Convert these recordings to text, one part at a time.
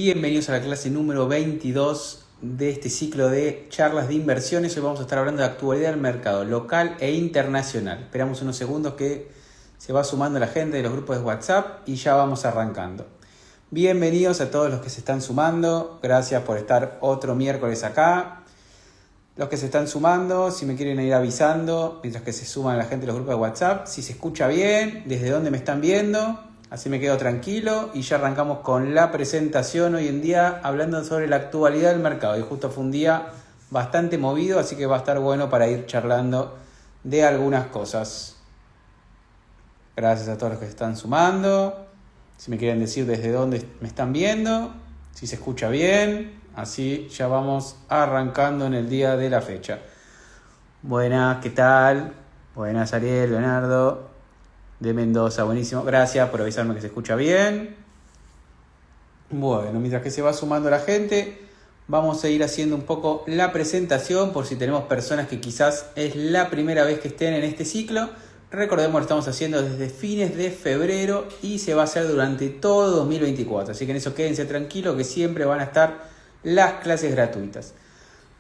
Bienvenidos a la clase número 22 de este ciclo de charlas de inversiones. Hoy vamos a estar hablando de actualidad del mercado local e internacional. Esperamos unos segundos que se va sumando la gente de los grupos de WhatsApp y ya vamos arrancando. Bienvenidos a todos los que se están sumando. Gracias por estar otro miércoles acá. Los que se están sumando, si me quieren ir avisando mientras que se suman la gente de los grupos de WhatsApp, si se escucha bien, desde dónde me están viendo. Así me quedo tranquilo y ya arrancamos con la presentación hoy en día hablando sobre la actualidad del mercado. Y justo fue un día bastante movido, así que va a estar bueno para ir charlando de algunas cosas. Gracias a todos los que se están sumando. Si me quieren decir desde dónde me están viendo, si se escucha bien, así ya vamos arrancando en el día de la fecha. Buenas, ¿qué tal? Buenas, Ariel, Leonardo. De Mendoza, buenísimo. Gracias por avisarme que se escucha bien. Bueno, mientras que se va sumando la gente, vamos a ir haciendo un poco la presentación por si tenemos personas que quizás es la primera vez que estén en este ciclo. Recordemos, lo estamos haciendo desde fines de febrero y se va a hacer durante todo 2024. Así que en eso quédense tranquilos que siempre van a estar las clases gratuitas.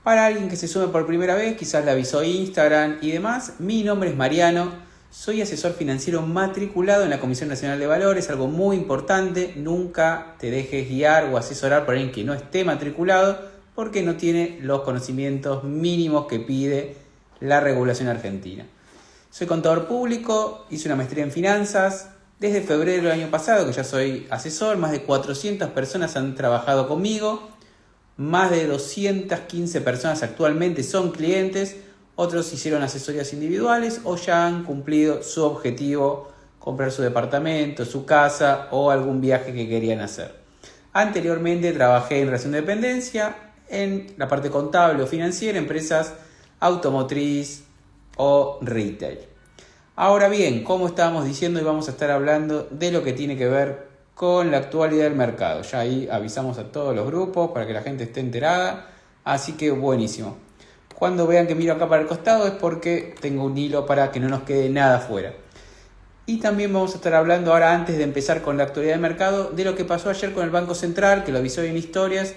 Para alguien que se sume por primera vez, quizás le avisó Instagram y demás, mi nombre es Mariano. Soy asesor financiero matriculado en la Comisión Nacional de Valores, algo muy importante. Nunca te dejes guiar o asesorar por alguien que no esté matriculado porque no tiene los conocimientos mínimos que pide la regulación argentina. Soy contador público, hice una maestría en finanzas. Desde febrero del año pasado que ya soy asesor, más de 400 personas han trabajado conmigo. Más de 215 personas actualmente son clientes. Otros hicieron asesorías individuales o ya han cumplido su objetivo, comprar su departamento, su casa o algún viaje que querían hacer. Anteriormente trabajé en relación de dependencia, en la parte contable o financiera, empresas automotriz o retail. Ahora bien, como estábamos diciendo, hoy vamos a estar hablando de lo que tiene que ver con la actualidad del mercado. Ya ahí avisamos a todos los grupos para que la gente esté enterada, así que buenísimo. Cuando vean que miro acá para el costado es porque tengo un hilo para que no nos quede nada fuera. Y también vamos a estar hablando ahora, antes de empezar con la actualidad del mercado, de lo que pasó ayer con el Banco Central, que lo avisó en historias,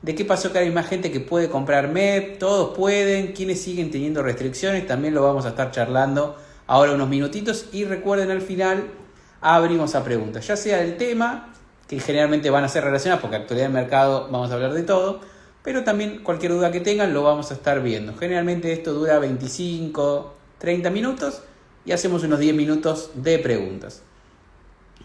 de qué pasó que hay más gente que puede comprar MEP, todos pueden, quienes siguen teniendo restricciones, también lo vamos a estar charlando ahora unos minutitos. Y recuerden, al final abrimos a preguntas, ya sea del tema, que generalmente van a ser relacionadas, porque actualidad del mercado vamos a hablar de todo, pero también cualquier duda que tengan lo vamos a estar viendo. Generalmente esto dura 25, 30 minutos y hacemos unos 10 minutos de preguntas.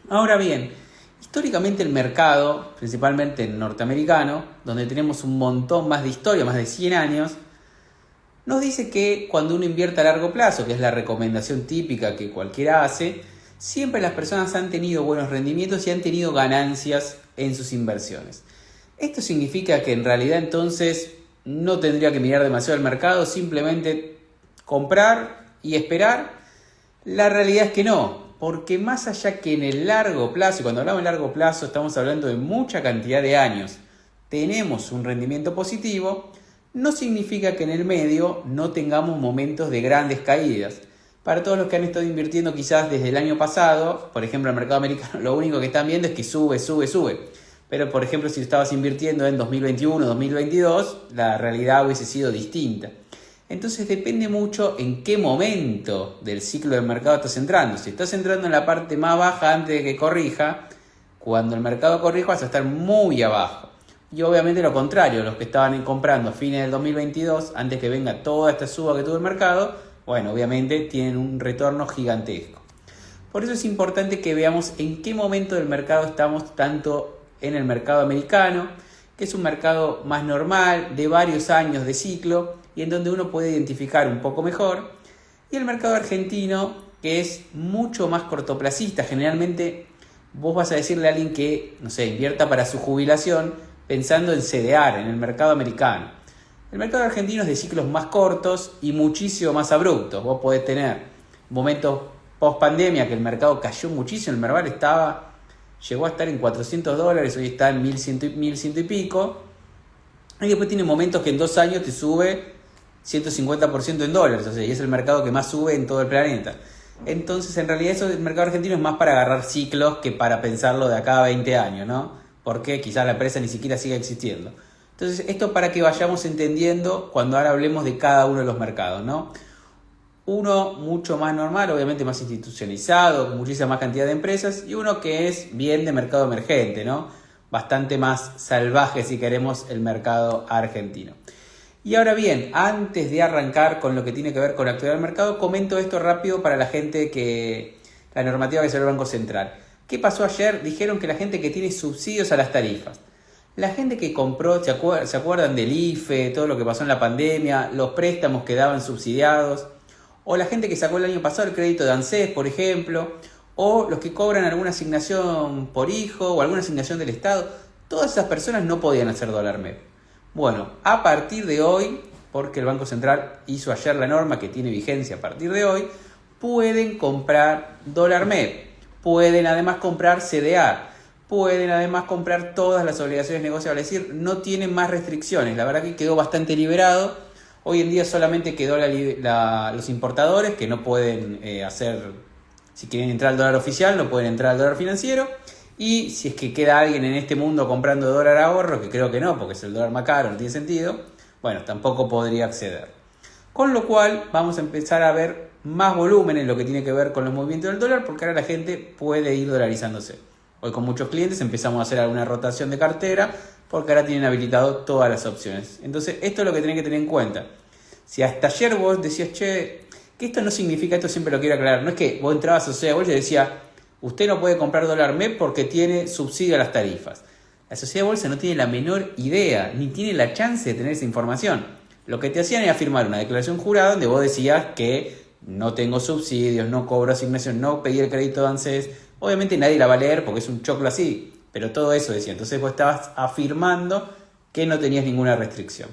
Ahora bien, históricamente el mercado, principalmente el norteamericano, donde tenemos un montón más de historia, más de 100 años, nos dice que cuando uno invierte a largo plazo, que es la recomendación típica que cualquiera hace, siempre las personas han tenido buenos rendimientos y han tenido ganancias en sus inversiones. Esto significa que en realidad entonces no tendría que mirar demasiado el mercado, simplemente comprar y esperar. La realidad es que no, porque más allá que en el largo plazo, y cuando hablamos de largo plazo estamos hablando de mucha cantidad de años, tenemos un rendimiento positivo, no significa que en el medio no tengamos momentos de grandes caídas. Para todos los que han estado invirtiendo quizás desde el año pasado, por ejemplo el mercado americano, lo único que están viendo es que sube. Pero, por ejemplo, si estabas invirtiendo en 2021, 2022, la realidad hubiese sido distinta. Entonces depende mucho en qué momento del ciclo del mercado estás entrando. Si estás entrando en la parte más baja antes de que corrija, cuando el mercado corrija vas a estar muy abajo. Y obviamente lo contrario, los que estaban comprando a fines del 2022, antes que venga toda esta suba que tuvo el mercado, bueno, obviamente tienen un retorno gigantesco. Por eso es importante que veamos en qué momento del mercado estamos, tanto en el mercado americano, que es un mercado más normal, de varios años de ciclo, y en donde uno puede identificar un poco mejor, y el mercado argentino, que es mucho más cortoplacista. Generalmente vos vas a decirle a alguien que, no sé, invierta para su jubilación, pensando en CDR, en el mercado americano. El mercado argentino es de ciclos más cortos y muchísimo más abruptos. Vos podés tener momentos post pandemia que el mercado cayó muchísimo, el Merval llegó a estar en $400, hoy está en 1100 y pico. Y después tiene momentos que en 2 años te sube 150% en dólares, o sea, y es el mercado que más sube en todo el planeta. Entonces, en realidad, el mercado argentino es más para agarrar ciclos que para pensarlo de acá a 20 años, ¿no? porque quizás la empresa ni siquiera siga existiendo. Entonces, esto para que vayamos entendiendo cuando ahora hablemos de cada uno de los mercados, ¿no? Uno mucho más normal, obviamente más institucionalizado, con muchísima más cantidad de empresas, y uno que es bien de mercado emergente, ¿no? Bastante más salvaje, si queremos, el mercado argentino. Y ahora bien, antes de arrancar con lo que tiene que ver con la actualidad del mercado, comento esto rápido para la gente que la normativa que salió el Banco Central. ¿Qué pasó ayer? Dijeron que la gente que tiene subsidios a las tarifas, la gente que compró, ¿se acuerdan del IFE, todo lo que pasó en la pandemia, los préstamos que daban subsidiados, o la gente que sacó el año pasado el crédito de ANSES, por ejemplo, o los que cobran alguna asignación por hijo o alguna asignación del Estado? Todas esas personas no podían hacer dólar MEP. Bueno, a partir de hoy, porque el Banco Central hizo ayer la norma que tiene vigencia a partir de hoy, pueden comprar dólar MEP, pueden además comprar CDA, pueden además comprar todas las obligaciones negociables, es decir, no tienen más restricciones. La verdad que quedó bastante liberado. Hoy en día solamente quedó los importadores que no pueden hacer, si quieren entrar al dólar oficial, no pueden entrar al dólar financiero. Y si es que queda alguien en este mundo comprando dólar ahorro, que creo que no, porque es el dólar más caro, no tiene sentido, bueno, tampoco podría acceder. Con lo cual vamos a empezar a ver más volumen en lo que tiene que ver con los movimientos del dólar, porque ahora la gente puede ir dolarizándose. Hoy con muchos clientes empezamos a hacer alguna rotación de cartera, porque ahora tienen habilitado todas las opciones. Entonces esto es lo que tienen que tener en cuenta. Si hasta ayer vos decías, che, que esto no significa, esto siempre lo quiero aclarar, no es que vos entrabas a Sociedad de Bolsa y decías, usted no puede comprar dólar MEP porque tiene subsidio a las tarifas. La Sociedad de Bolsa no tiene la menor idea, ni tiene la chance de tener esa información. Lo que te hacían era firmar una declaración jurada donde vos decías que no tengo subsidios, no cobro asignación, no pedí el crédito de ANSES. Obviamente nadie la va a leer porque es un choclo así, pero todo eso decía. Entonces vos estabas afirmando que no tenías ninguna restricción.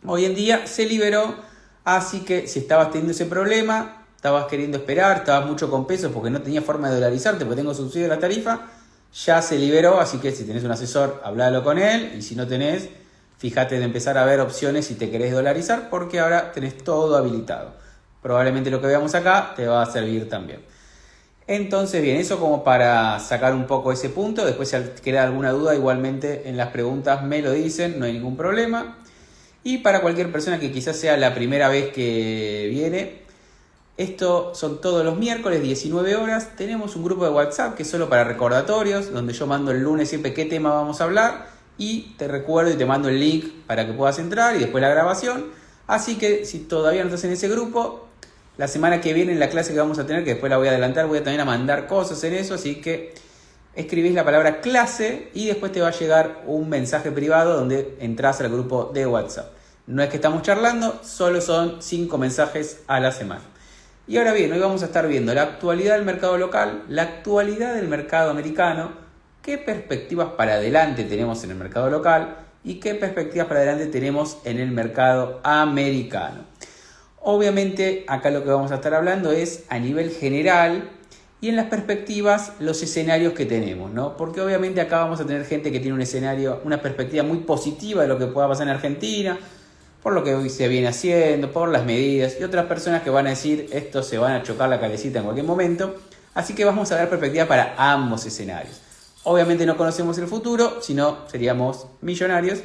Hoy en día se liberó, así que si estabas teniendo ese problema, estabas queriendo esperar, estabas mucho con pesos porque no tenías forma de dolarizarte porque tengo subsidio de la tarifa, ya se liberó, así que si tenés un asesor, hablalo con él, y si no tenés, fíjate de empezar a ver opciones si te querés dolarizar, porque ahora tenés todo habilitado. Probablemente lo que veamos acá te va a servir también. Entonces bien, eso como para sacar un poco ese punto. Después si queda alguna duda, igualmente en las preguntas me lo dicen, no hay ningún problema. Y para cualquier persona que quizás sea la primera vez que viene, esto son todos los miércoles, 19 horas. Tenemos un grupo de WhatsApp que es solo para recordatorios, donde yo mando el lunes siempre qué tema vamos a hablar, y te recuerdo y te mando el link para que puedas entrar y después la grabación. Así que si todavía no estás en ese grupo, la semana que viene en la clase que vamos a tener, que después la voy a adelantar, voy a también a mandar cosas en eso, así que escribís la palabra clase y después te va a llegar un mensaje privado donde entras al grupo de WhatsApp. No es que estamos charlando, solo son 5 mensajes a la semana. Y ahora bien, hoy vamos a estar viendo la actualidad del mercado local, la actualidad del mercado americano, qué perspectivas para adelante tenemos en el mercado local y qué perspectivas para adelante tenemos en el mercado americano. Obviamente acá lo que vamos a estar hablando es a nivel general y en las perspectivas los escenarios que tenemos, ¿no? Porque obviamente acá vamos a tener gente que tiene un escenario, una perspectiva muy positiva de lo que pueda pasar en Argentina, por lo que hoy se viene haciendo, por las medidas, y otras personas que van a decir esto se van a chocar la cabecita en cualquier momento. Así que vamos a dar perspectiva para ambos escenarios. Obviamente no conocemos el futuro, si no seríamos millonarios,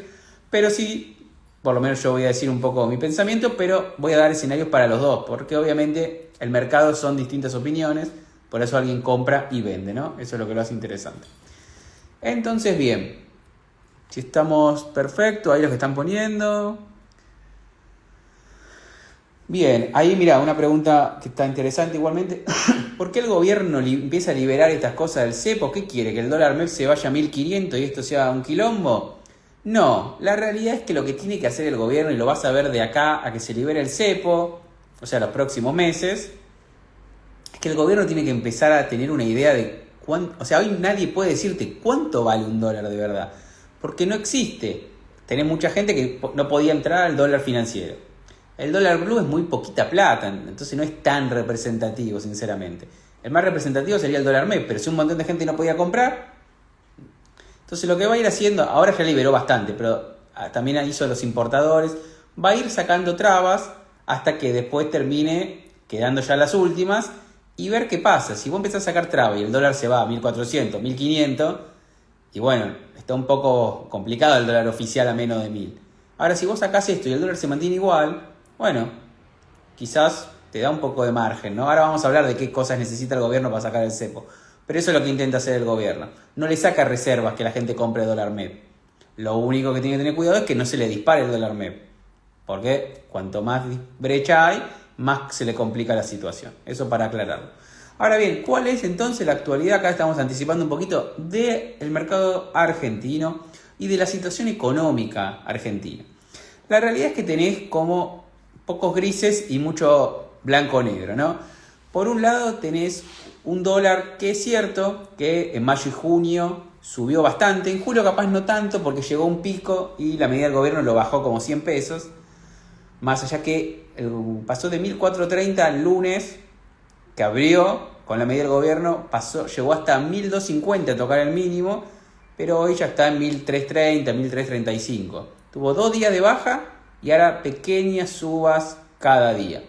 pero sí, por lo menos yo voy a decir un poco mi pensamiento, pero voy a dar escenarios para los dos, porque obviamente el mercado son distintas opiniones, por eso alguien compra y vende, ¿no? Eso es lo que lo hace interesante. Entonces, bien, si estamos perfectos, ahí los que están poniendo. Bien, ahí mira, una pregunta que está interesante igualmente. ¿Por qué el gobierno empieza a liberar estas cosas del cepo? ¿Qué quiere? ¿Que el dólar MEP se vaya a 1.500 y esto sea un quilombo? No, la realidad es que lo que tiene que hacer el gobierno, y lo vas a ver de acá a que se libere el cepo, o sea, los próximos meses, es que el gobierno tiene que empezar a tener una idea de cuánto, o sea, hoy nadie puede decirte cuánto vale un dólar de verdad, porque no existe. Tenés mucha gente que no podía entrar al dólar financiero. El dólar blue es muy poquita plata, entonces no es tan representativo, sinceramente. El más representativo sería el dólar MEP, pero si un montón de gente no podía comprar, entonces lo que va a ir haciendo, ahora ya liberó bastante, pero también hizo los importadores, va a ir sacando trabas hasta que después termine quedando ya las últimas y ver qué pasa. Si vos empezás a sacar trabas y el dólar se va a 1.400, 1.500, Y bueno, está un poco complicado el dólar oficial a menos de 1000. Ahora, si vos sacás esto y el dólar se mantiene igual, bueno, quizás te da un poco de margen, ¿no? Ahora vamos a hablar de qué cosas necesita el gobierno para sacar el cepo. Pero eso es lo que intenta hacer el gobierno. No le saca reservas que la gente compre dólar MEP. Lo único que tiene que tener cuidado es que no se le dispare el dólar MEP. Porque cuanto más brecha hay, más se le complica la situación. Eso para aclararlo. Ahora bien, ¿cuál es entonces la actualidad? Acá estamos anticipando un poquito del mercado argentino y de la situación económica argentina. La realidad es que tenés como pocos grises y mucho blanco-negro, ¿no? Por un lado tenés un dólar que es cierto que en mayo y junio subió bastante, en julio capaz no tanto porque llegó a un pico y la medida del gobierno lo bajó como 100 pesos, más allá que pasó de 1430 el lunes, que abrió con la medida del gobierno, llegó hasta 1250 a tocar el mínimo, pero hoy ya está en 1330, 1335. Tuvo 2 días de baja y ahora pequeñas subas cada día.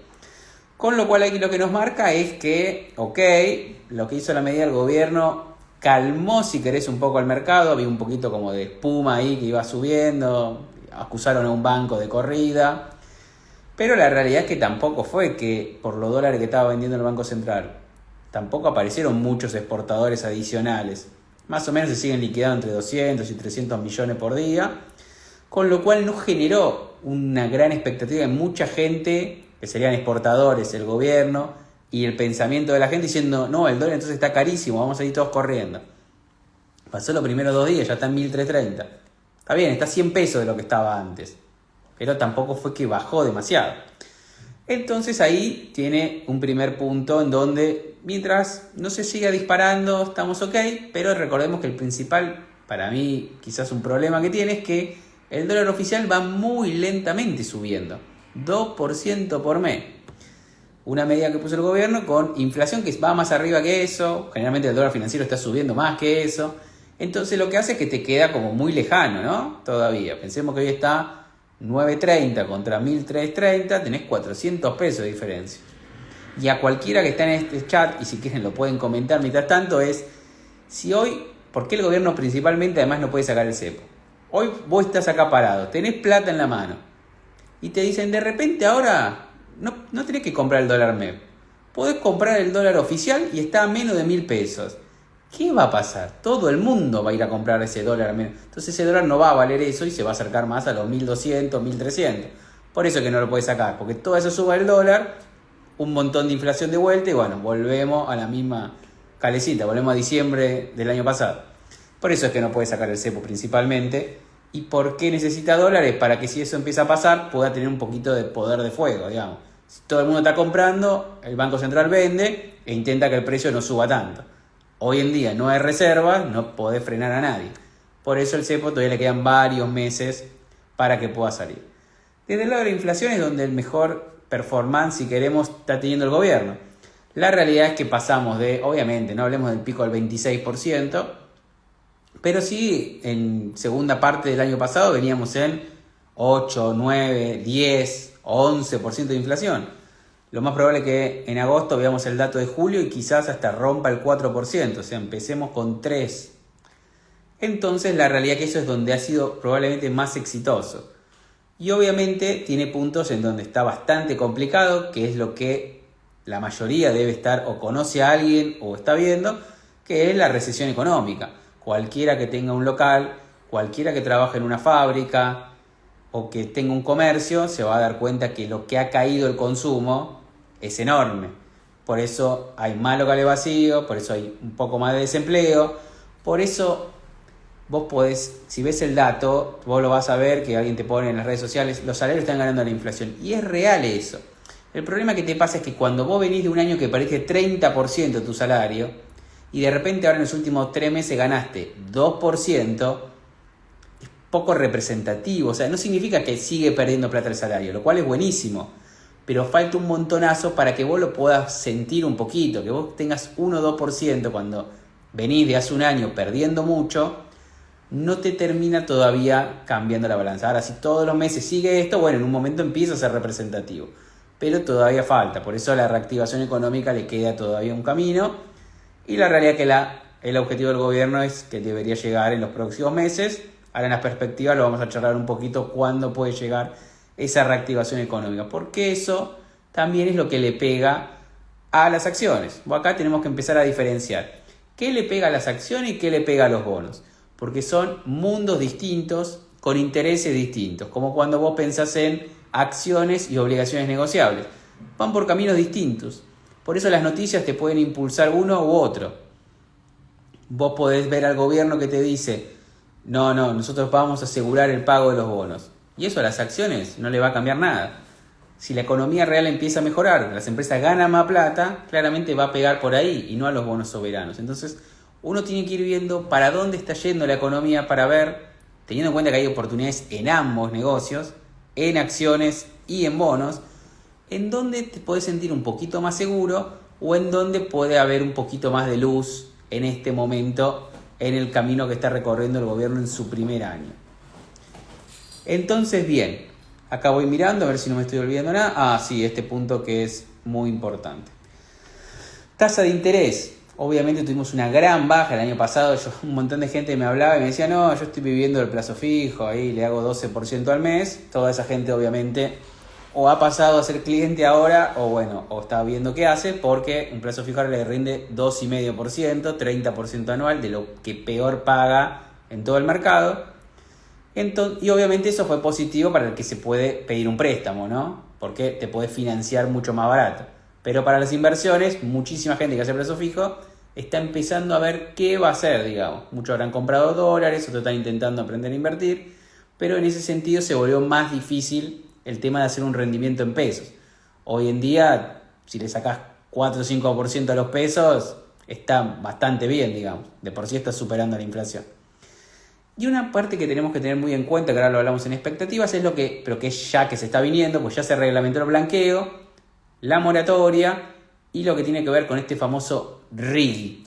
Con lo cual aquí lo que nos marca es que, lo que hizo la medida del gobierno calmó, si querés, un poco el mercado. Había un poquito como de espuma ahí que iba subiendo, acusaron a un banco de corrida. Pero la realidad es que tampoco fue que por los dólares que estaba vendiendo el Banco Central, tampoco aparecieron muchos exportadores adicionales. Más o menos se siguen liquidando entre 200 y 300 millones por día, con lo cual no generó una gran expectativa en mucha gente, que serían exportadores, el gobierno y el pensamiento de la gente diciendo, no, el dólar entonces está carísimo, vamos a ir todos corriendo. Pasó los primeros 2 días, ya está en 1330. Está bien, está 100 pesos de lo que estaba antes, pero tampoco fue que bajó demasiado. Entonces ahí tiene un primer punto en donde, mientras no se siga disparando, estamos ok, pero recordemos que el principal, para mí, quizás un problema que tiene es que el dólar oficial va muy lentamente subiendo, 2% por mes. Una medida que puso el gobierno con inflación que va más arriba que eso, generalmente el dólar financiero está subiendo más que eso, entonces lo que hace es que te queda como muy lejano, ¿no? Todavía, pensemos que hoy está 9.30 contra 1.330, tenés 400 pesos de diferencia. Y a cualquiera que está en este chat, y si quieren lo pueden comentar mientras tanto, es si hoy, ¿por qué el gobierno principalmente además no puede sacar el cepo? Hoy vos estás acá parado, tenés plata en la mano, y te dicen de repente ahora no tenés que comprar el dólar MEP, podés comprar el dólar oficial y está a menos de 1.000 pesos. ¿Qué va a pasar? Todo el mundo va a ir a comprar ese dólar menos. Entonces ese dólar no va a valer eso y se va a acercar más a los 1.200, 1.300. Por eso que no lo puede sacar, porque todo eso sube el dólar, un montón de inflación de vuelta y bueno, volvemos a la misma calecita, volvemos a diciembre del año pasado. Por eso es que no puede sacar el cepo principalmente. ¿Y por qué necesita dólares? Para que si eso empieza a pasar pueda tener un poquito de poder de fuego, digamos. Si todo el mundo está comprando, el Banco Central vende e intenta que el precio no suba tanto. Hoy en día no hay reservas, no podés frenar a nadie. Por eso el cepo todavía le quedan varios meses para que pueda salir. Desde el lado de la inflación es donde el mejor performance, si queremos, está teniendo el gobierno. La realidad es que pasamos de, obviamente, no hablemos del pico del 26%, pero sí en segunda parte del año pasado veníamos en 8, 9, 10, 11% de inflación. Lo más probable es que en agosto veamos el dato de julio y quizás hasta rompa el 4%, o sea, empecemos con 3%. Entonces la realidad es que eso es donde ha sido probablemente más exitoso. Y obviamente tiene puntos en donde está bastante complicado, que es lo que la mayoría debe estar o conoce a alguien o está viendo, que es la recesión económica. Cualquiera que tenga un local, cualquiera que trabaje en una fábrica o que tenga un comercio, se va a dar cuenta que lo que ha caído el consumo es enorme. Por eso hay más locales vacíos, por eso hay un poco más de desempleo, por eso vos podés, si ves el dato, vos lo vas a ver que alguien te pone en las redes sociales, los salarios están ganando la inflación. Y es real eso. El problema que te pasa es que cuando vos venís de un año que parece 30% tu salario, y de repente ahora en los últimos 3 meses ganaste 2%, es poco representativo. O sea, no significa que sigue perdiendo plata el salario, lo cual es buenísimo. Pero falta un montonazo para que vos lo puedas sentir un poquito, que vos tengas 1 o 2% cuando venís de hace un año perdiendo mucho, no te termina todavía cambiando la balanza. Ahora, si todos los meses sigue esto, bueno, en un momento empieza a ser representativo, pero todavía falta. Por eso a la reactivación económica le queda todavía un camino, y la realidad es que la el objetivo del gobierno es que debería llegar en los próximos meses. Ahora en las perspectivas lo vamos a charlar un poquito cuándo puede llegar esa reactivación económica, porque eso también es lo que le pega a las acciones. Acá tenemos que empezar a diferenciar qué le pega a las acciones y qué le pega a los bonos, porque son mundos distintos con intereses distintos, como cuando vos pensás en acciones y obligaciones negociables. Van por caminos distintos. Por eso las noticias te pueden impulsar uno u otro. Vos podés ver al gobierno que te dice, no, nosotros vamos a asegurar el pago de los bonos. Y eso a las acciones no le va a cambiar nada. Si la economía real empieza a mejorar, las empresas ganan más plata, claramente va a pegar por ahí y no a los bonos soberanos. Entonces, uno tiene que ir viendo para dónde está yendo la economía para ver, teniendo en cuenta que hay oportunidades en ambos negocios, en acciones y en bonos, en dónde te podés sentir un poquito más seguro o en dónde puede haber un poquito más de luz en este momento en el camino que está recorriendo el gobierno en su primer año. Entonces, bien, acá voy mirando a ver si no me estoy olvidando nada. Sí, este punto que es muy importante. Tasa de interés. Obviamente tuvimos una gran baja el año pasado. Un montón de gente me hablaba y me decía, no, yo estoy viviendo el plazo fijo, ahí le hago 12% al mes. Toda esa gente obviamente o ha pasado a ser cliente ahora o está viendo qué hace, porque un plazo fijo ahora le rinde 2,5%, 30% anual, de lo que peor paga en todo el mercado. Y obviamente eso fue positivo para el que se puede pedir un préstamo, ¿no? Porque te puedes financiar mucho más barato. Pero para las inversiones, muchísima gente que hace plazo fijo está empezando a ver qué va a hacer, digamos. Muchos habrán comprado dólares, otros están intentando aprender a invertir, pero en ese sentido se volvió más difícil el tema de hacer un rendimiento en pesos. Hoy en día, si le sacás 4 o 5% a los pesos, está bastante bien, digamos. De por sí está superando la inflación. Y una parte que tenemos que tener muy en cuenta, que ahora lo hablamos en expectativas, es pero que ya que se está viniendo, pues ya se reglamentó el blanqueo, la moratoria y lo que tiene que ver con este famoso RIGI,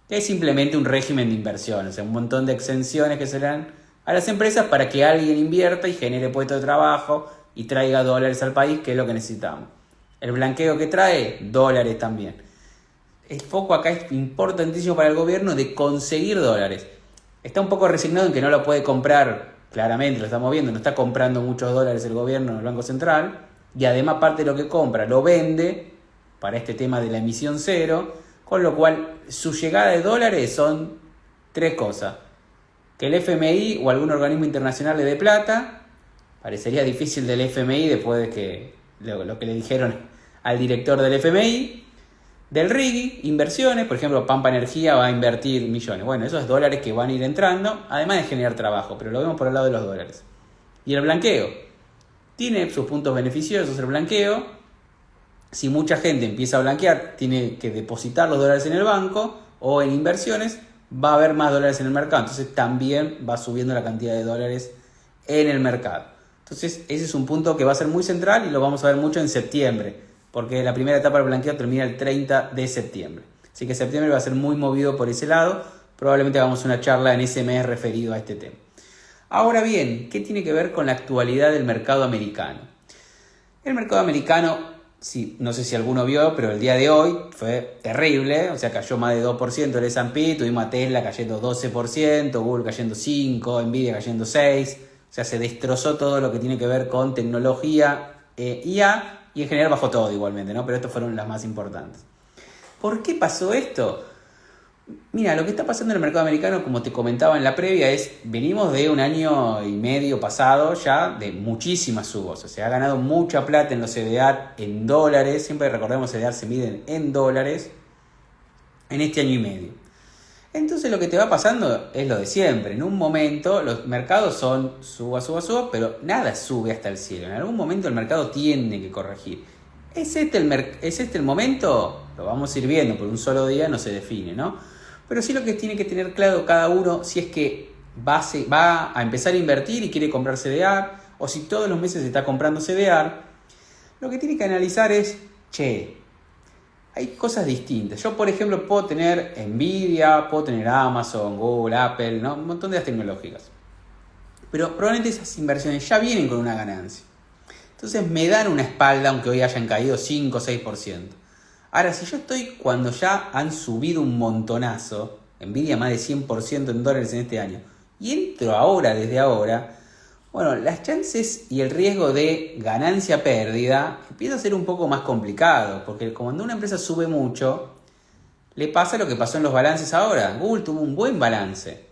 que es simplemente un régimen de inversión, o sea, un montón de exenciones que se le dan a las empresas para que alguien invierta y genere puestos de trabajo y traiga dólares al país, que es lo que necesitamos. El blanqueo que trae, dólares también. El foco acá es importantísimo para el gobierno de conseguir dólares. Está un poco resignado en que no lo puede comprar, claramente, lo estamos viendo, no está comprando muchos dólares el gobierno en el Banco Central, y además parte de lo que compra lo vende para este tema de la emisión cero, con lo cual su llegada de dólares son 3 cosas. Que el FMI o algún organismo internacional le dé plata. Parecería difícil del FMI después de que lo que le dijeron al director del FMI. Del RIGI, inversiones, por ejemplo, Pampa Energía va a invertir millones. Bueno, esos dólares que van a ir entrando, además de generar trabajo, pero lo vemos por el lado de los dólares. Y el blanqueo. Tiene sus puntos beneficiosos el blanqueo. Si mucha gente empieza a blanquear, tiene que depositar los dólares en el banco o en inversiones, va a haber más dólares en el mercado. Entonces también va subiendo la cantidad de dólares en el mercado. Entonces ese es un punto que va a ser muy central y lo vamos a ver mucho en septiembre, porque la primera etapa del blanqueo termina el 30 de septiembre. Así que septiembre va a ser muy movido por ese lado. Probablemente hagamos una charla en ese mes referido a este tema. Ahora bien, ¿qué tiene que ver con la actualidad del mercado americano? El mercado americano, sí, no sé si alguno vio, pero el día de hoy fue terrible. O sea, cayó más de 2% el S&P, tuvimos a Tesla cayendo 12%, Google cayendo 5%, Nvidia cayendo 6%. O sea, se destrozó todo lo que tiene que ver con tecnología, IA, y en general bajó todo igualmente, ¿no? Pero estas fueron las más importantes. ¿Por qué pasó esto? Mira, lo que está pasando en el mercado americano, como te comentaba en la previa, venimos de un año y medio pasado ya de muchísimas subas. O sea, se ha ganado mucha plata en los CDR en dólares. Siempre recordemos, CDR se miden en dólares en este año y medio. Entonces lo que te va pasando es lo de siempre. En un momento los mercados son suba, pero nada sube hasta el cielo. En algún momento el mercado tiene que corregir. ¿Es este el momento? Lo vamos a ir viendo, por un solo día no se define, ¿no? Pero sí lo que tiene que tener claro cada uno, si es que va a empezar a invertir y quiere comprar CDR, o si todos los meses está comprando CDR, lo que tiene que analizar es, hay cosas distintas. Yo, por ejemplo, puedo tener Nvidia, puedo tener Amazon, Google, Apple, ¿no? Un montón de las tecnológicas. Pero probablemente esas inversiones ya vienen con una ganancia. Entonces me dan una espalda, aunque hoy hayan caído 5 o 6%. Ahora, si yo estoy cuando ya han subido un montonazo, Nvidia más de 100% en dólares en este año, y entro ahora, desde ahora, bueno, las chances y el riesgo de ganancia-pérdida empieza a ser un poco más complicado, porque cuando una empresa sube mucho, le pasa lo que pasó en los balances ahora. Google tuvo un buen balance.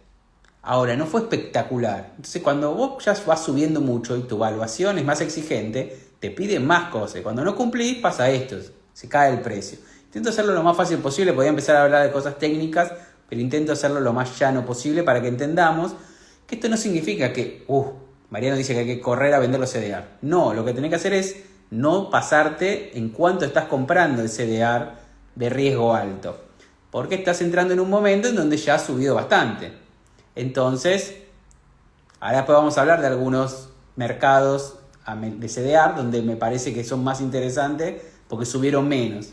Ahora, no fue espectacular. Entonces, cuando vos ya vas subiendo mucho y tu evaluación es más exigente, te piden más cosas. Cuando no cumplís, pasa esto, se cae el precio. Intento hacerlo lo más fácil posible, podía empezar a hablar de cosas técnicas, pero intento hacerlo lo más llano posible para que entendamos que esto no significa que, Mariano dice que hay que correr a vender los CDR. No, lo que tenés que hacer es no pasarte en cuánto estás comprando el CDR de riesgo alto. Porque estás entrando en un momento en donde ya ha subido bastante. Entonces, ahora después vamos a hablar de algunos mercados de CDR donde me parece que son más interesantes porque subieron menos.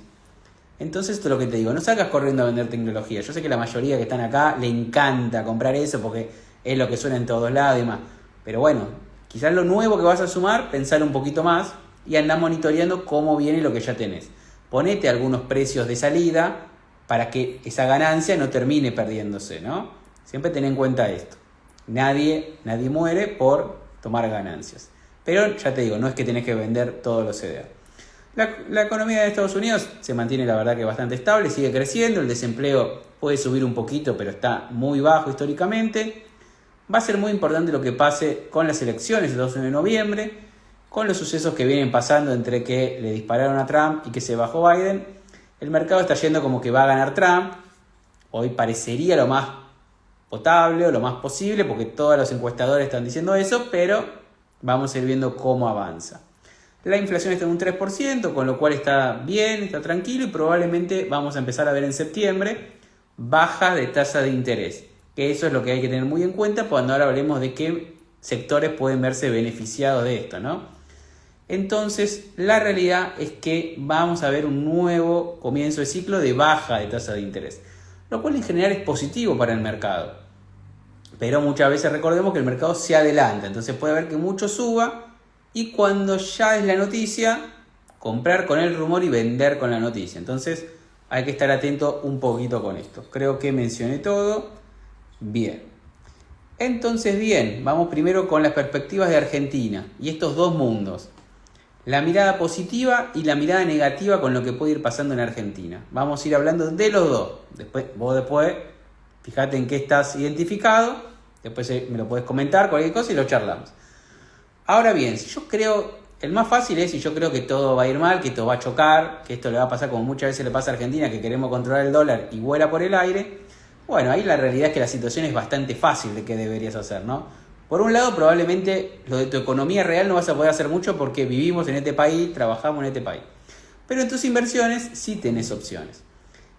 Entonces, esto es lo que te digo, no salgas corriendo a vender tecnología. Yo sé que la mayoría que están acá le encanta comprar eso porque es lo que suena en todos lados y demás. Pero bueno, quizás lo nuevo que vas a sumar, pensar un poquito más y andar monitoreando cómo viene lo que ya tenés. Ponete algunos precios de salida para que esa ganancia no termine perdiéndose, ¿no? Siempre ten en cuenta esto. Nadie muere por tomar ganancias. Pero ya te digo, no es que tenés que vender todos los CDR. La economía de Estados Unidos se mantiene, la verdad, que bastante estable, sigue creciendo, el desempleo puede subir un poquito, pero está muy bajo históricamente. Va a ser muy importante lo que pase con las elecciones del 2 de noviembre, con los sucesos que vienen pasando entre que le dispararon a Trump y que se bajó Biden. El mercado está yendo como que va a ganar Trump. Hoy parecería lo más potable o lo más posible, porque todos los encuestadores están diciendo eso, pero vamos a ir viendo cómo avanza. La inflación está en un 3%, con lo cual está bien, está tranquilo, y probablemente vamos a empezar a ver en septiembre bajas de tasa de interés. Que eso es lo que hay que tener muy en cuenta cuando ahora hablemos de qué sectores pueden verse beneficiados de esto, ¿no? Entonces, la realidad es que vamos a ver un nuevo comienzo de ciclo de baja de tasa de interés, lo cual en general es positivo para el mercado. Pero muchas veces recordemos que el mercado se adelanta, entonces puede haber que mucho suba y cuando ya es la noticia, comprar con el rumor y vender con la noticia. Entonces, hay que estar atento un poquito con esto. Creo que mencioné todo. Bien, entonces vamos primero con las perspectivas de Argentina y estos dos mundos, la mirada positiva y la mirada negativa con lo que puede ir pasando en Argentina. Vamos a ir hablando de los dos, después fíjate en qué estás identificado, después me lo puedes comentar, cualquier cosa, y lo charlamos. Ahora bien, el más fácil es si yo creo que todo va a ir mal, que esto va a chocar, que esto le va a pasar como muchas veces le pasa a Argentina, que queremos controlar el dólar y vuela por el aire. Bueno, ahí la realidad es que la situación es bastante fácil de qué deberías hacer, ¿no? Por un lado, probablemente lo de tu economía real no vas a poder hacer mucho porque vivimos en este país, trabajamos en este país. Pero en tus inversiones sí tenés opciones.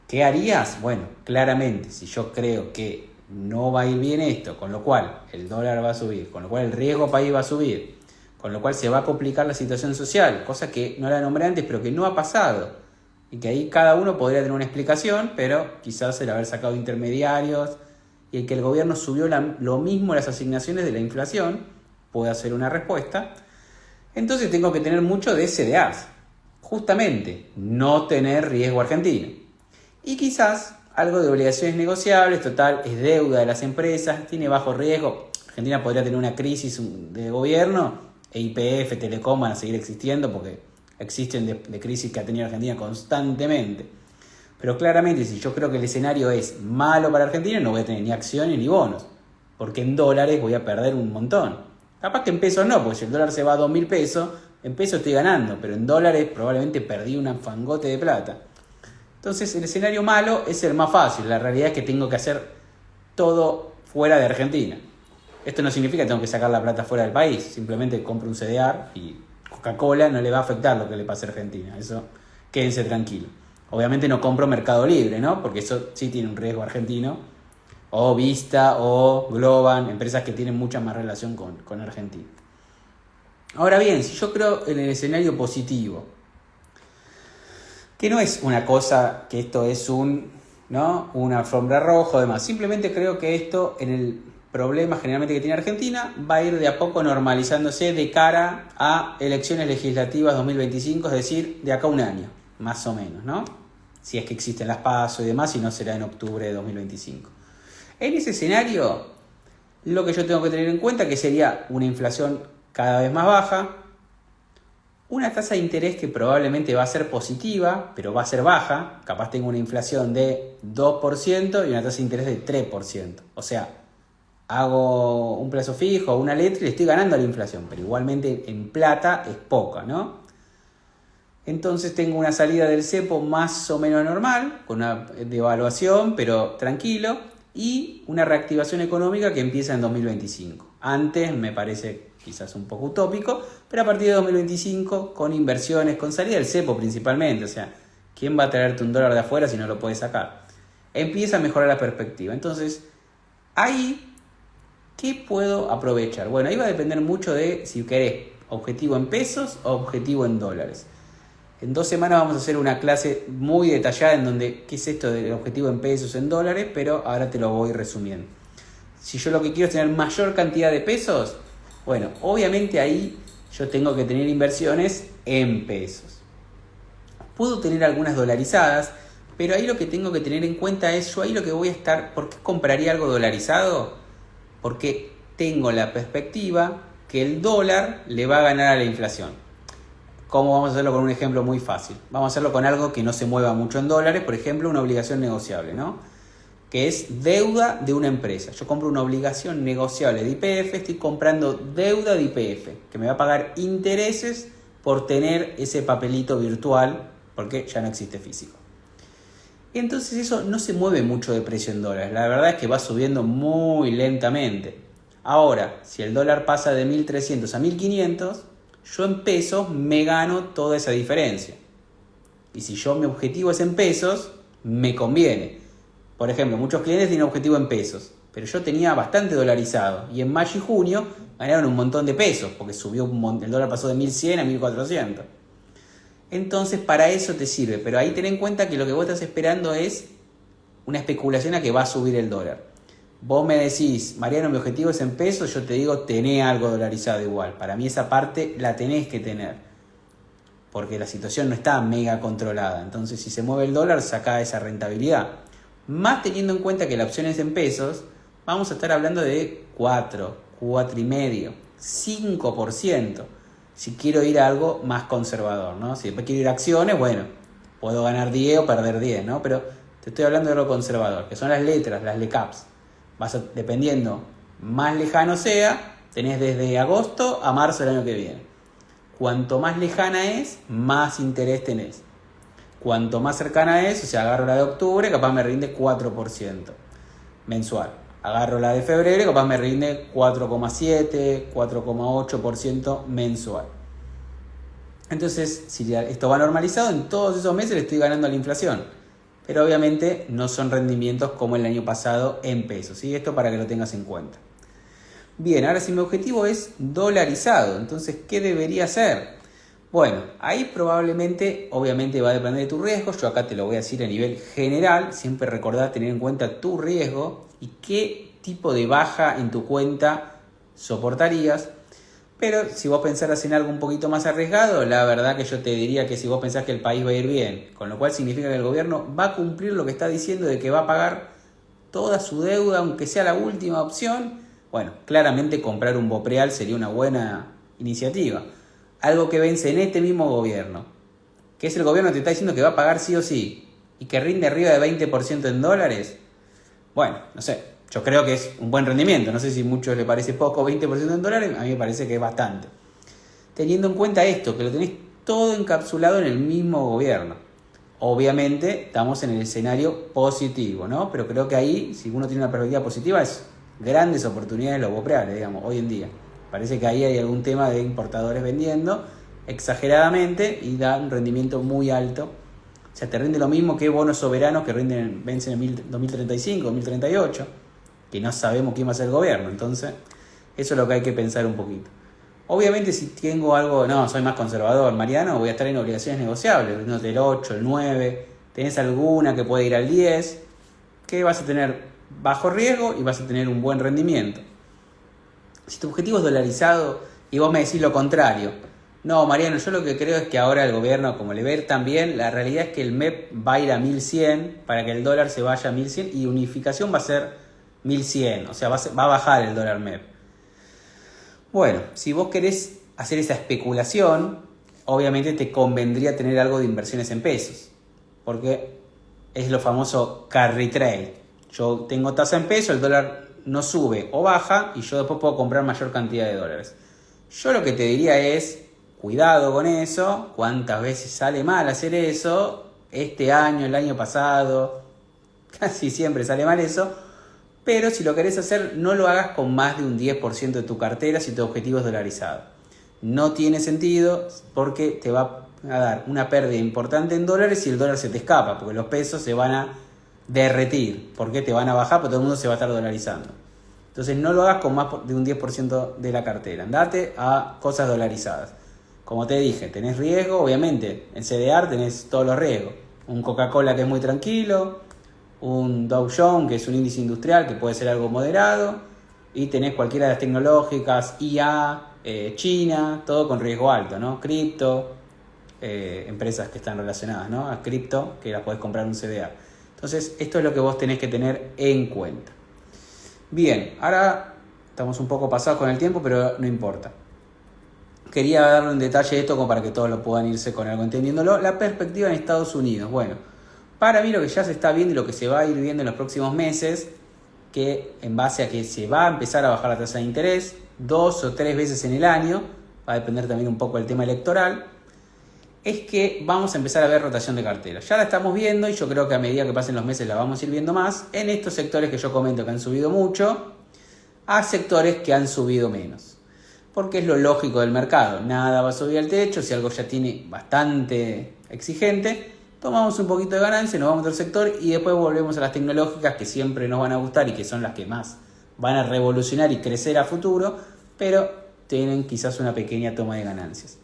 ¿Qué harías? Bueno, claramente, si yo creo que no va a ir bien esto, con lo cual el dólar va a subir, con lo cual el riesgo país va a subir, con lo cual se va a complicar la situación social, cosa que no la nombré antes, pero que no ha pasado. Y que ahí cada uno podría tener una explicación, pero quizás el haber sacado intermediarios y el que el gobierno subió lo mismo las asignaciones de la inflación puede ser una respuesta. Entonces tengo que tener mucho de CDRs, justamente no tener riesgo argentino. Y quizás algo de obligaciones negociables, total, es deuda de las empresas, tiene bajo riesgo. Argentina podría tener una crisis de gobierno, e YPF, Telecom van a seguir existiendo porque existen de crisis que ha tenido Argentina constantemente. Pero claramente, si yo creo que el escenario es malo para Argentina, no voy a tener ni acciones ni bonos, porque en dólares voy a perder un montón. Capaz que en pesos no, porque si el dólar se va a 2.000 pesos, en pesos estoy ganando, pero en dólares probablemente perdí un fangote de plata. Entonces el escenario malo es el más fácil. La realidad es que tengo que hacer todo fuera de Argentina. Esto no significa que tengo que sacar la plata fuera del país, simplemente compro un CDR y Coca-Cola no le va a afectar lo que le pase a Argentina, eso quédense tranquilos. Obviamente no compro Mercado Libre, ¿no? Porque eso sí tiene un riesgo argentino, o Vista, o Globan, empresas que tienen mucha más relación con Argentina. Ahora bien, si yo creo en el escenario positivo, que no es una cosa, que esto es una alfombra roja o demás, simplemente creo que esto en el problema generalmente que tiene Argentina va a ir de a poco normalizándose de cara a elecciones legislativas 2025, es decir, de acá a un año, más o menos, ¿no? Si es que existen las PASO y demás, y no será en octubre de 2025. En ese escenario, lo que yo tengo que tener en cuenta que sería una inflación cada vez más baja, una tasa de interés que probablemente va a ser positiva, pero va a ser baja. Capaz tengo una inflación de 2% y una tasa de interés de 3%. O sea, hago un plazo fijo, una letra y le estoy ganando a la inflación, pero igualmente en plata es poca, ¿no? Entonces tengo una salida del cepo más o menos normal, con una devaluación, pero tranquilo, y una reactivación económica que empieza en 2025. Antes me parece quizás un poco utópico, pero a partir de 2025 con inversiones, con salida del cepo principalmente, o sea, ¿quién va a traerte un dólar de afuera si no lo puede sacar? Empieza a mejorar la perspectiva. Entonces, ahí, ¿qué puedo aprovechar? Bueno, ahí va a depender mucho de si querés objetivo en pesos o objetivo en dólares. En 2 semanas vamos a hacer una clase muy detallada en donde qué es esto del objetivo en pesos, en dólares, pero ahora te lo voy resumiendo. Si yo lo que quiero es tener mayor cantidad de pesos, bueno, obviamente ahí yo tengo que tener inversiones en pesos. Puedo tener algunas dolarizadas, pero ahí lo que tengo que tener en cuenta es, yo ahí lo que voy a estar, ¿por qué compraría algo dolarizado? Porque tengo la perspectiva que el dólar le va a ganar a la inflación. ¿Cómo vamos a hacerlo? Con un ejemplo muy fácil. Vamos a hacerlo con algo que no se mueva mucho en dólares, por ejemplo, una obligación negociable, ¿no? Que es deuda de una empresa. Yo compro una obligación negociable de YPF, estoy comprando deuda de YPF, que me va a pagar intereses por tener ese papelito virtual, porque ya no existe físico. Y entonces eso no se mueve mucho de precio en dólares. La verdad es que va subiendo muy lentamente. Ahora, si el dólar pasa de 1.300 a 1.500, yo en pesos me gano toda esa diferencia. Y si mi objetivo es en pesos, me conviene. Por ejemplo, muchos clientes tienen objetivo en pesos, pero yo tenía bastante dolarizado. Y en mayo y junio ganaron un montón de pesos, porque subió el dólar pasó de 1.100 a 1.400. Entonces, para eso te sirve. Pero ahí ten en cuenta que lo que vos estás esperando es una especulación a que va a subir el dólar. Vos me decís, Mariano, mi objetivo es en pesos, yo te digo, tenés algo dolarizado igual. Para mí esa parte la tenés que tener, porque la situación no está mega controlada. Entonces, si se mueve el dólar, saca esa rentabilidad. Más teniendo en cuenta que la opción es en pesos, vamos a estar hablando de 4, 4,5%, 5%. Si quiero ir a algo más conservador, ¿no? Si después quiero ir a acciones, bueno, puedo ganar 10 o perder 10, ¿no? Pero te estoy hablando de lo conservador, que son las letras, las LECAPs. Dependiendo más lejano sea, tenés desde agosto a marzo del año que viene. Cuanto más lejana es, más interés tenés. Cuanto más cercana es, o sea, agarro la de octubre, capaz me rinde 4% mensual. Agarro la de febrero, capaz me rinde 4,7, 4,8% mensual. Entonces, si esto va normalizado, en todos esos meses le estoy ganando a la inflación. Pero obviamente no son rendimientos como el año pasado en pesos. ¿Sí? Esto para que lo tengas en cuenta. Bien, ahora si mi objetivo es dolarizado, entonces, ¿qué debería hacer? Bueno, ahí probablemente, obviamente va a depender de tu riesgo. Yo acá te lo voy a decir a nivel general. Siempre recordá tener en cuenta tu riesgo y qué tipo de baja en tu cuenta soportarías. Pero si vos pensaras en algo un poquito más arriesgado, la verdad que yo te diría que si vos pensás que el país va a ir bien, con lo cual significa que el gobierno va a cumplir lo que está diciendo de que va a pagar toda su deuda, aunque sea la última opción, bueno, claramente comprar un Bopreal sería una buena iniciativa. Algo que vence en este mismo gobierno, que es el gobierno que te está diciendo que va a pagar sí o sí, y que rinde arriba de 20% en dólares, bueno, no sé. Yo creo que es un buen rendimiento. No sé si a muchos les parece poco, 20% en dólares, a mí me parece que es bastante. Teniendo en cuenta esto, que lo tenés todo encapsulado en el mismo gobierno. Obviamente estamos en el escenario positivo, ¿no? Pero creo que ahí, si uno tiene una perspectiva positiva, es grandes oportunidades los bopreales, digamos, hoy en día. Parece que ahí hay algún tema de importadores vendiendo exageradamente y da un rendimiento muy alto. O sea, te rinde lo mismo que bonos soberanos que vencen en 2035, 2038. Que no sabemos quién va a ser el gobierno. Entonces, eso es lo que hay que pensar un poquito. Obviamente, si tengo algo, no, soy más conservador, Mariano, voy a estar en obligaciones negociables, no, del 8, el 9, tenés alguna que puede ir al 10, que vas a tener bajo riesgo y vas a tener un buen rendimiento. Si tu objetivo es dolarizado y vos me decís lo contrario, no, Mariano, yo lo que creo es que ahora el gobierno, como le ve tan bien, la realidad es que el MEP va a ir a 1100 para que el dólar se vaya a 1100 y unificación va a ser 1100, o sea, va a bajar el dólar MEP. Bueno, si vos querés hacer esa especulación, obviamente te convendría tener algo de inversiones en pesos, porque es lo famoso carry trade. Yo tengo tasa en peso, el dólar no sube o baja y yo después puedo comprar mayor cantidad de dólares. Yo lo que te diría es, cuidado con eso, cuántas veces sale mal hacer eso, este año, el año pasado, casi siempre sale mal eso, pero si lo querés hacer, no lo hagas con más de un 10% de tu cartera si tu objetivo es dolarizado. No tiene sentido porque te va a dar una pérdida importante en dólares y el dólar se te escapa, porque los pesos se van a derretir, porque te van a bajar, porque todo el mundo se va a estar dolarizando. Entonces no lo hagas con más de un 10% de la cartera, andate a cosas dolarizadas. Como te dije, tenés riesgo, obviamente, en CDR tenés todos los riesgos. Un Coca-Cola que es muy tranquilo, un Dow Jones que es un índice industrial que puede ser algo moderado, y tenés cualquiera de las tecnológicas, IA, China, todo con riesgo alto, ¿no? Cripto, empresas que están relacionadas, ¿no? A cripto, que las podés comprar en un CDR. Entonces, esto es lo que vos tenés que tener en cuenta. Bien, ahora estamos un poco pasados con el tiempo, pero no importa. Quería darle un detalle de esto como para que todos lo puedan irse con algo entendiéndolo. La perspectiva en Estados Unidos. Bueno, para mí lo que ya se está viendo y lo que se va a ir viendo en los próximos meses, que en base a que se va a empezar a bajar la tasa de interés 2 o 3 veces en el año, va a depender también un poco del tema electoral, es que vamos a empezar a ver rotación de cartera. Ya la estamos viendo y yo creo que a medida que pasen los meses la vamos a ir viendo más en estos sectores que yo comento que han subido mucho, a sectores que han subido menos. Porque es lo lógico del mercado. Nada va a subir al techo, si algo ya tiene bastante exigente, tomamos un poquito de ganancia, nos vamos a otro sector y después volvemos a las tecnológicas que siempre nos van a gustar y que son las que más van a revolucionar y crecer a futuro, pero tienen quizás una pequeña toma de ganancias.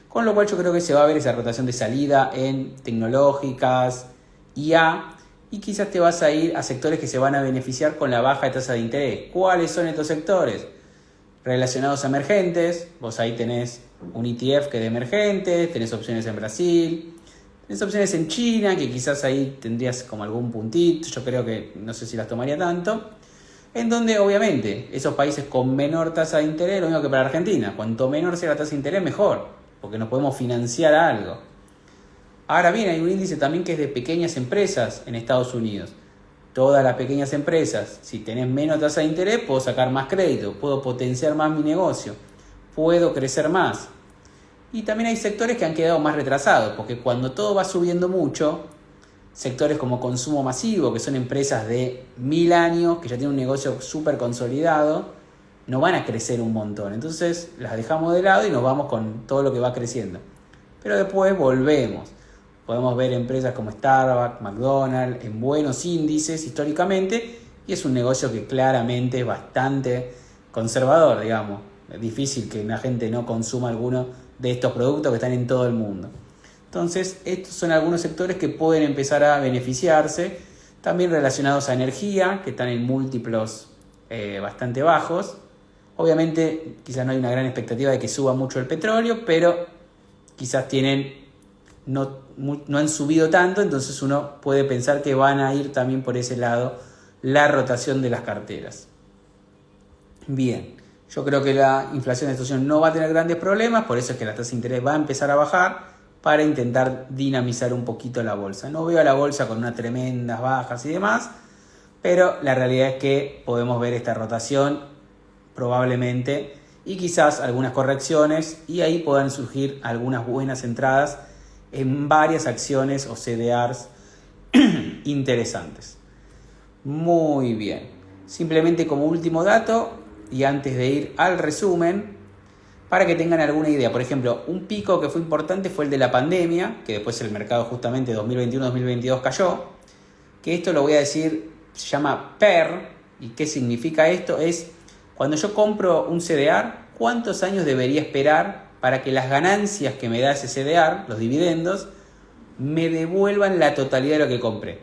Con lo cual yo creo que se va a ver esa rotación de salida en tecnológicas, IA, y quizás te vas a ir a sectores que se van a beneficiar con la baja de tasa de interés. ¿Cuáles son estos sectores? Relacionados a emergentes, vos ahí tenés un ETF que es de emergentes, tenés opciones en Brasil, tenés opciones en China, que quizás ahí tendrías como algún puntito, yo creo que no sé si las tomaría tanto, en donde obviamente esos países con menor tasa de interés, lo mismo que para Argentina, cuanto menor sea la tasa de interés mejor, porque nos podemos financiar a algo. Ahora bien, hay un índice también que es de pequeñas empresas en Estados Unidos. Todas las pequeñas empresas, si tenés menos tasa de interés, puedo sacar más crédito, puedo potenciar más mi negocio, puedo crecer más. Y también hay sectores que han quedado más retrasados, porque cuando todo va subiendo mucho, sectores como consumo masivo, que son empresas de 1000 años, que ya tienen un negocio súper consolidado, no van a crecer un montón. Entonces las dejamos de lado y nos vamos con todo lo que va creciendo. Pero después volvemos. Podemos ver empresas como Starbucks, McDonald's, en buenos índices históricamente, y es un negocio que claramente es bastante conservador, digamos. Es difícil que la gente no consuma alguno de estos productos que están en todo el mundo. Entonces, estos son algunos sectores que pueden empezar a beneficiarse, también relacionados a energía, que están en múltiplos bastante bajos. Obviamente, quizás no hay una gran expectativa de que suba mucho el petróleo, pero quizás no han subido tanto, entonces uno puede pensar que van a ir también por ese lado la rotación de las carteras. Bien, yo creo que la inflación de esta situación no va a tener grandes problemas, por eso es que la tasa de interés va a empezar a bajar para intentar dinamizar un poquito la bolsa. No veo a la bolsa con unas tremendas bajas y demás, pero la realidad es que podemos ver esta rotación probablemente y quizás algunas correcciones, y ahí puedan surgir algunas buenas entradas en varias acciones o CDRs interesantes. Muy bien. Simplemente como último dato, y antes de ir al resumen, para que tengan alguna idea. Por ejemplo, un pico que fue importante fue el de la pandemia, que después el mercado justamente 2021-2022 cayó. Que esto lo voy a decir, se llama PER. ¿Y qué significa esto? Es cuando yo compro un CDR, ¿cuántos años debería esperar para que las ganancias que me da ese CDR, los dividendos, me devuelvan la totalidad de lo que compré?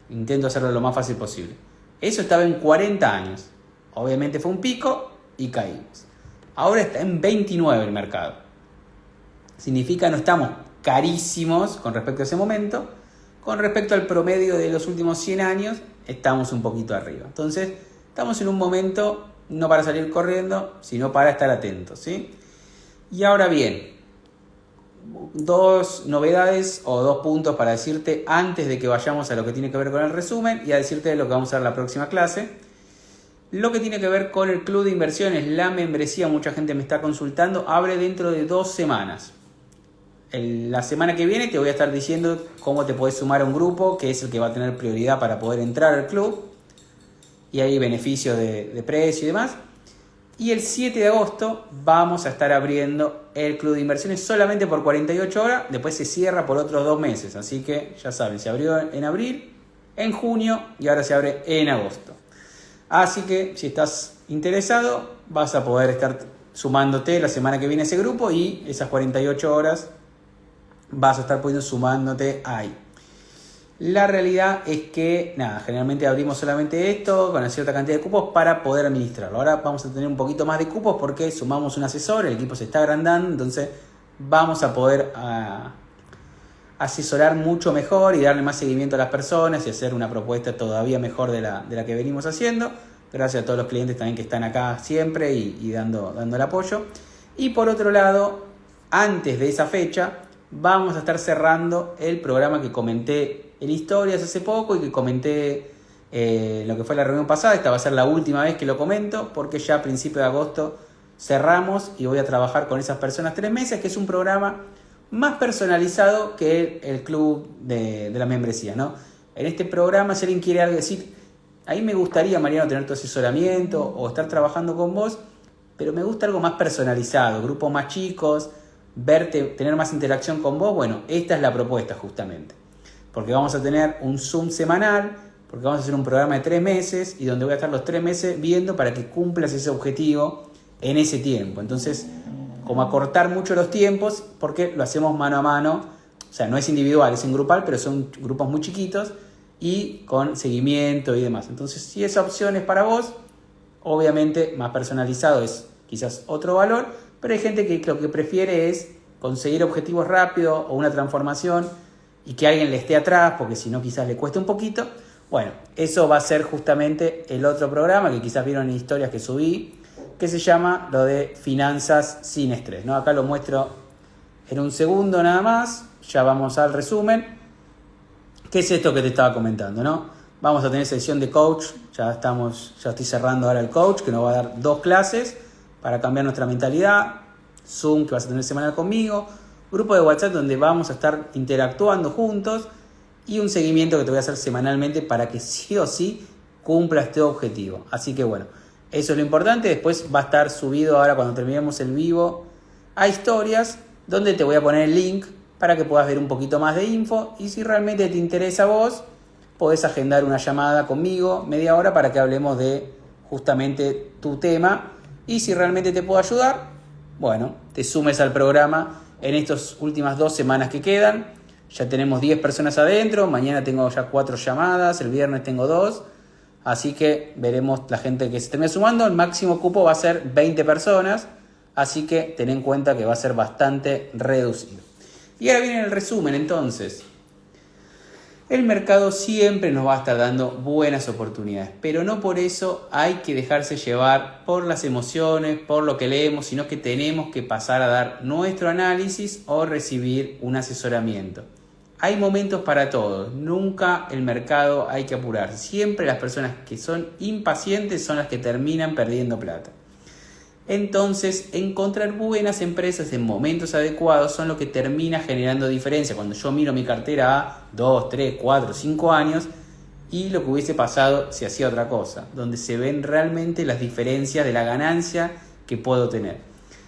Intento hacerlo lo más fácil posible. Eso estaba en 40 años. Obviamente fue un pico y caímos. Ahora está en 29 el mercado. Significa no estamos carísimos con respecto a ese momento. Con respecto al promedio de los últimos 100 años, estamos un poquito arriba. Entonces, estamos en un momento no para salir corriendo, sino para estar atentos, ¿sí? Y ahora bien, dos novedades o dos puntos para decirte antes de que vayamos a lo que tiene que ver con el resumen y a decirte de lo que vamos a ver en la próxima clase. Lo que tiene que ver con el club de inversiones, la membresía, mucha gente me está consultando, abre dentro de 2 semanas. La semana que viene te voy a estar diciendo cómo te podés sumar a un grupo, que es el que va a tener prioridad para poder entrar al club. Y hay beneficios de precio y demás. Y el 7 de agosto vamos a estar abriendo el club de inversiones solamente por 48 horas. Después se cierra por otros 2 meses. Así que ya saben, se abrió en abril, en junio y ahora se abre en agosto. Así que si estás interesado vas a poder estar sumándote la semana que viene a ese grupo y esas 48 horas vas a estar sumándote ahí. La realidad es que, generalmente abrimos solamente esto con una cierta cantidad de cupos para poder administrarlo. Ahora vamos a tener un poquito más de cupos porque sumamos un asesor, el equipo se está agrandando, entonces vamos a poder asesorar mucho mejor y darle más seguimiento a las personas y hacer una propuesta todavía mejor de la que venimos haciendo. Gracias a todos los clientes también que están acá siempre y dando el apoyo. Y por otro lado, antes de esa fecha, vamos a estar cerrando el programa que comenté en historias hace poco y que comenté lo que fue la reunión pasada. Esta va a ser la última vez que lo comento porque ya a principios de agosto cerramos y voy a trabajar con esas personas 3 meses, que es un programa más personalizado que el club de la membresía, ¿no? En este programa, si alguien quiere algo decir, ahí me gustaría, Mariano, tener tu asesoramiento o estar trabajando con vos, pero me gusta algo más personalizado, grupos más chicos, verte, tener más interacción con vos. Bueno, esta es la propuesta justamente, porque vamos a tener un Zoom semanal, porque vamos a hacer un programa de 3 meses y donde voy a estar los 3 meses viendo para que cumplas ese objetivo en ese tiempo. Entonces, como acortar mucho los tiempos, porque lo hacemos mano a mano, o sea, no es individual, es en grupal, pero son grupos muy chiquitos y con seguimiento y demás. Entonces, si esa opción es para vos, obviamente más personalizado es quizás otro valor, pero hay gente que lo que prefiere es conseguir objetivos rápidos o una transformación y que alguien le esté atrás, porque si no quizás le cueste un poquito. Bueno, eso va a ser justamente el otro programa que quizás vieron en historias que subí, que se llama lo de finanzas sin estrés, ¿no? Acá lo muestro en un segundo nada más, ya vamos al resumen. ¿Qué es esto que te estaba comentando, no? Vamos a tener sesión de coach, ya estoy cerrando ahora el coach, que nos va a dar 2 clases para cambiar nuestra mentalidad, Zoom que vas a tener semanal conmigo, grupo de WhatsApp donde vamos a estar interactuando juntos y un seguimiento que te voy a hacer semanalmente para que sí o sí cumpla este objetivo. Así que bueno, eso es lo importante. Después va a estar subido ahora cuando terminemos el vivo a historias, donde te voy a poner el link para que puedas ver un poquito más de info y si realmente te interesa a vos, podés agendar una llamada conmigo, media hora, para que hablemos de justamente tu tema y si realmente te puedo ayudar, bueno, te sumes al programa en estas últimas 2 semanas que quedan. Ya tenemos 10 personas adentro, mañana tengo ya 4 llamadas, el viernes tengo 2, así que veremos la gente que se termine sumando. El máximo cupo va a ser 20 personas, así que ten en cuenta que va a ser bastante reducido. Y ahora viene el resumen. Entonces, el mercado siempre nos va a estar dando buenas oportunidades, pero no por eso hay que dejarse llevar por las emociones, por lo que leemos, sino que tenemos que pasar a dar nuestro análisis o recibir un asesoramiento. Hay momentos para todo, nunca el mercado hay que apurar. Siempre las personas que son impacientes son las que terminan perdiendo plata. Entonces, encontrar buenas empresas en momentos adecuados son lo que termina generando diferencia. Cuando yo miro mi cartera a 2, 3, 4, 5 años y lo que hubiese pasado si hacía otra cosa, donde se ven realmente las diferencias de la ganancia que puedo tener.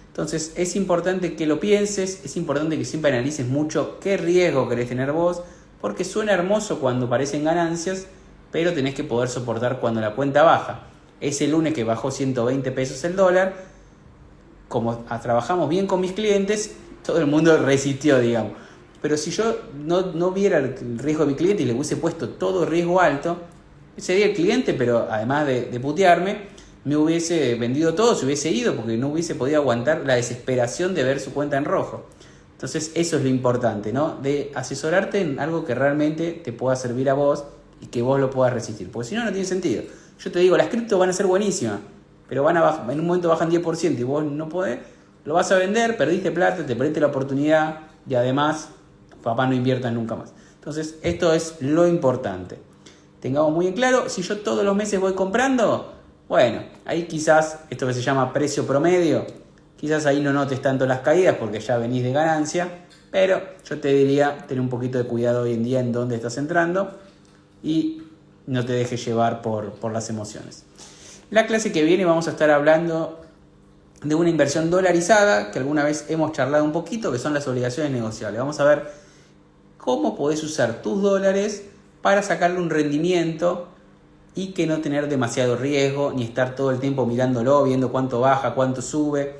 Entonces, es importante que lo pienses, es importante que siempre analices mucho qué riesgo querés tener vos, porque suena hermoso cuando parecen ganancias, pero tenés que poder soportar cuando la cuenta baja. Ese lunes que bajó 120 pesos el dólar, como trabajamos bien con mis clientes, todo el mundo resistió, digamos. Pero si yo no viera el riesgo de mi cliente y le hubiese puesto todo riesgo alto, ese día el cliente, pero además de putearme, me hubiese vendido todo, se hubiese ido porque no hubiese podido aguantar la desesperación de ver su cuenta en rojo. Entonces eso es lo importante, ¿no? De asesorarte en algo que realmente te pueda servir a vos y que vos lo puedas resistir. Porque si no, no tiene sentido. Yo te digo, las criptos van a ser buenísimas, pero en un momento bajan 10% y vos no podés, lo vas a vender, perdiste plata, te perdiste la oportunidad y además, papá, no inviertas nunca más. Entonces, esto es lo importante. Tengamos muy en claro, si yo todos los meses voy comprando, bueno, ahí quizás, esto que se llama precio promedio, quizás ahí no notes tanto las caídas porque ya venís de ganancia, pero yo te diría, tener un poquito de cuidado hoy en día en dónde estás entrando y no te dejes llevar por las emociones. La clase que viene vamos a estar hablando de una inversión dolarizada que alguna vez hemos charlado un poquito, que son las obligaciones negociables. Vamos a ver cómo podés usar tus dólares para sacarle un rendimiento y que no tener demasiado riesgo, ni estar todo el tiempo mirándolo, viendo cuánto baja, cuánto sube,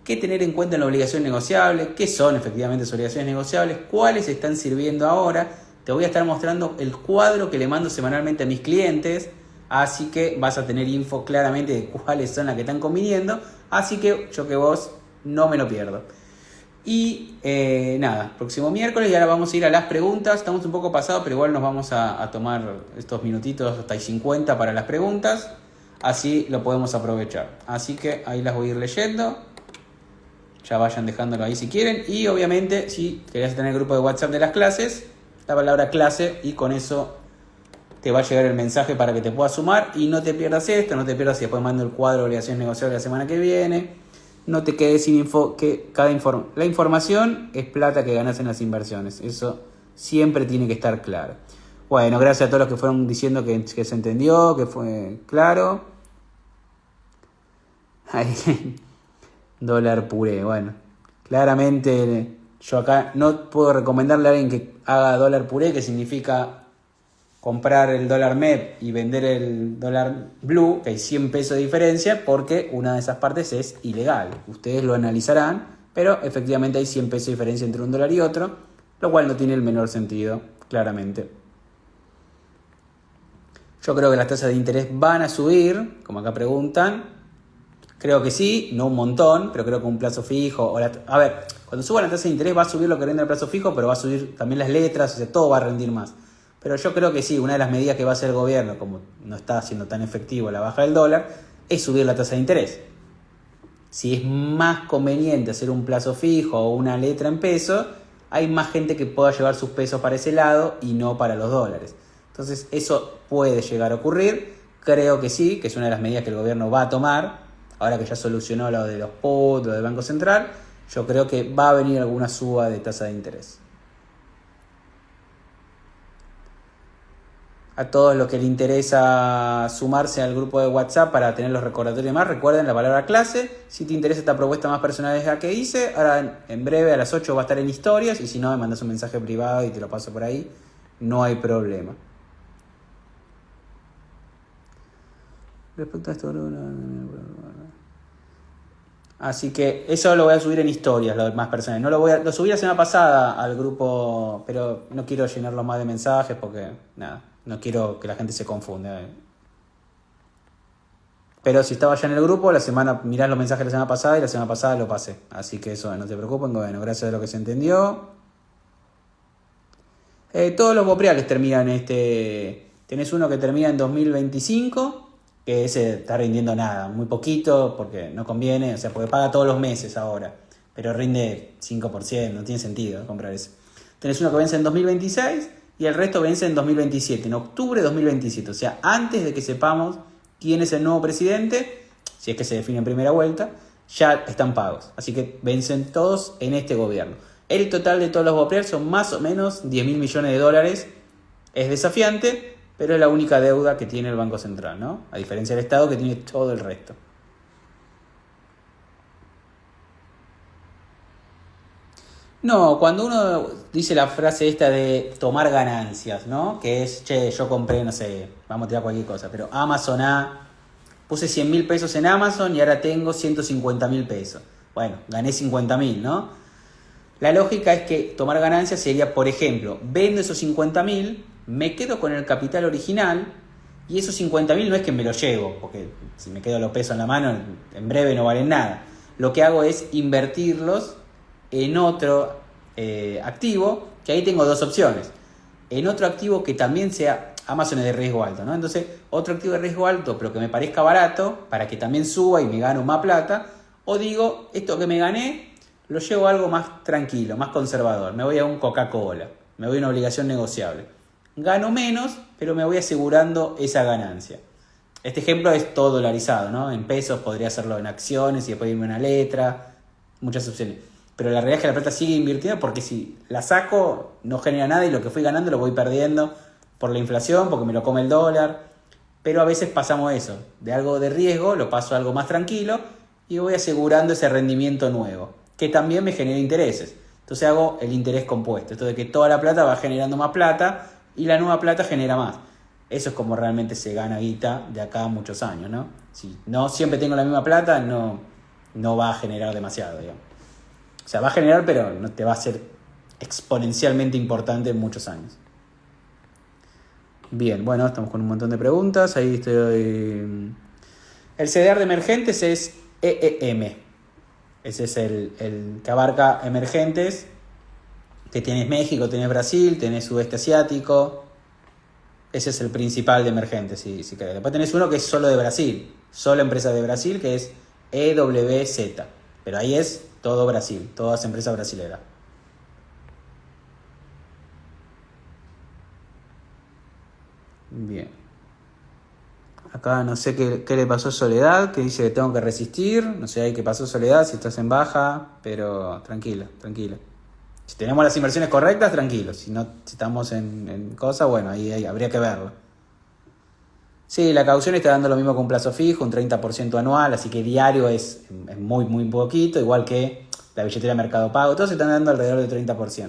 qué tener en cuenta en la obligación negociable, qué son efectivamente las obligaciones negociables, cuáles están sirviendo ahora. Te voy a estar mostrando el cuadro que le mando semanalmente a mis clientes, así que vas a tener info claramente de cuáles son las que están conviniendo, así que yo que vos no me lo pierdo. Y nada, próximo miércoles y ahora vamos a ir a las preguntas. Estamos un poco pasados, pero igual nos vamos a tomar estos minutitos hasta 50 para las preguntas, así lo podemos aprovechar. Así que ahí las voy a ir leyendo, ya vayan dejándolo ahí si quieren. Y obviamente si querés tener el grupo de WhatsApp de las clases, la palabra clase, y con eso te va a llegar el mensaje para que te puedas sumar y no te pierdas esto, no te pierdas si después mando el cuadro de obligaciones negociables la semana que viene. No te quedes sin info, que la información es plata que ganas en las inversiones. Eso siempre tiene que estar claro. Bueno, gracias a todos los que fueron diciendo que se entendió, que fue claro. Ahí, dólar puré. Bueno, claramente yo acá no puedo recomendarle a alguien que haga dólar puré, que significa comprar el dólar MEP y vender el dólar blue, que hay 100 pesos de diferencia, porque una de esas partes es ilegal. Ustedes lo analizarán, pero efectivamente hay 100 pesos de diferencia entre un dólar y otro, lo cual no tiene el menor sentido, claramente. Yo creo que las tasas de interés van a subir, como acá preguntan. Creo que sí, no un montón, pero creo que un plazo fijo. A ver, cuando suba la tasa de interés va a subir lo que rinde el plazo fijo, pero va a subir también las letras, o sea, todo va a rendir más. Pero yo creo que sí, una de las medidas que va a hacer el gobierno, como no está siendo tan efectivo la baja del dólar, es subir la tasa de interés. Si es más conveniente hacer un plazo fijo o una letra en pesos, hay más gente que pueda llevar sus pesos para ese lado y no para los dólares. Entonces eso puede llegar a ocurrir. Creo que sí, que es una de las medidas que el gobierno va a tomar. Ahora que ya solucionó lo de los POT, lo del Banco Central, yo creo que va a venir alguna suba de tasa de interés. A todos los que les interesa sumarse al grupo de WhatsApp para tener los recordatorios más, recuerden la palabra clase. Si te interesa esta propuesta más personalizada que hice, ahora en breve a las 8 va a estar en historias, y si no me mandas un mensaje privado y te lo paso por ahí, no hay problema. Respecto a esto, así que eso lo voy a subir en historias, lo más personal. Lo subí la semana pasada al grupo, pero no quiero llenarlo más de mensajes porque nada. No quiero que la gente se confunda. Pero si estaba ya en el grupo, mirás los mensajes de la semana pasada y la semana pasada lo pasé. Así que eso, no te preocupen. Bueno, gracias a lo que se entendió. Todos los bopreales terminan Tenés uno que termina en 2025, que ese está rindiendo nada, muy poquito, porque no conviene, o sea, porque paga todos los meses ahora. Pero rinde 5%, no tiene sentido comprar ese. Tenés uno que vence en 2026. Y el resto vence en 2027, en octubre de 2027. O sea, antes de que sepamos quién es el nuevo presidente, si es que se define en primera vuelta, ya están pagos. Así que vencen todos en este gobierno. El total de todos los bopreales son más o menos 10.000 millones de dólares. Es desafiante, pero es la única deuda que tiene el Banco Central, ¿no? A diferencia del Estado, que tiene todo el resto. No, cuando uno dice la frase esta de tomar ganancias, ¿no? Que es, che, yo compré, no sé, vamos a tirar cualquier cosa, pero Amazon puse 100.000 pesos en Amazon y ahora tengo 150.000 pesos. Bueno, gané 50.000, ¿no? La lógica es que tomar ganancias sería, por ejemplo, vendo esos 50.000, me quedo con el capital original y esos 50.000 no es que me los llevo, porque si me quedo los pesos en la mano, en breve no valen nada. Lo que hago es invertirlos en otro activo, que ahí tengo dos opciones. En otro activo que también sea, Amazon es de riesgo alto, ¿no? Entonces, otro activo de riesgo alto, pero que me parezca barato, para que también suba y me gano más plata. O digo, esto que me gané, lo llevo a algo más tranquilo, más conservador. Me voy a un Coca-Cola, me voy a una obligación negociable. Gano menos, pero me voy asegurando esa ganancia. Este ejemplo es todo dolarizado, ¿no? En pesos podría hacerlo en acciones y después irme una letra, muchas opciones. Pero la realidad es que la plata sigue invirtiendo porque si la saco no genera nada y lo que fui ganando lo voy perdiendo por la inflación, porque me lo come el dólar. Pero a veces pasamos eso, de algo de riesgo lo paso a algo más tranquilo y voy asegurando ese rendimiento nuevo, que también me genera intereses. Entonces hago el interés compuesto, esto de que toda la plata va generando más plata y la nueva plata genera más. Eso es como realmente se gana guita de acá a muchos años, ¿no? Si no siempre tengo la misma plata, no va a generar demasiado, digamos. O sea, va a generar, pero no te va a ser exponencialmente importante en muchos años. Bien, bueno, estamos con un montón de preguntas. Ahí estoy. El CDR de emergentes es EEM. Ese es el que abarca emergentes. Que tenés México, tenés Brasil, tenés Sudeste Asiático. Ese es el principal de emergentes, si querés. Después tenés uno que es solo de Brasil. Solo empresa de Brasil, que es EWZ. Pero ahí es todo Brasil, todas empresas brasileras. Bien. Acá no sé qué le pasó a Soledad, que dice que tengo que resistir. No sé ahí qué pasó Soledad, si estás en baja, pero tranquila. Si tenemos las inversiones correctas, tranquilo. Si estamos en cosas, bueno, ahí habría que verlo. Sí, la caución está dando lo mismo que un plazo fijo, un 30% anual, así que diario es muy, muy poquito, igual que la billetera Mercado Pago. Todos están dando alrededor del 30%.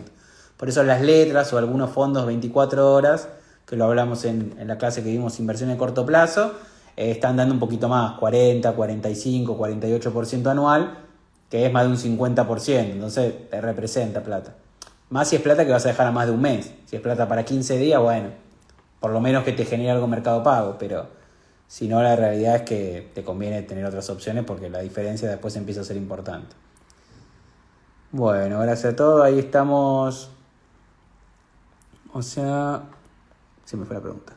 Por eso las letras o algunos fondos 24 horas, que lo hablamos en la clase que vimos, inversión de corto plazo, están dando un poquito más, 40, 45, 48% anual, que es más de un 50%, entonces te representa plata. Más si es plata que vas a dejar a más de un mes. Si es plata para 15 días, bueno, por lo menos que te genere algo Mercado Pago, pero si no, la realidad es que te conviene tener otras opciones porque la diferencia después empieza a ser importante. Bueno, gracias a todos, ahí estamos. O sea, se me fue la pregunta.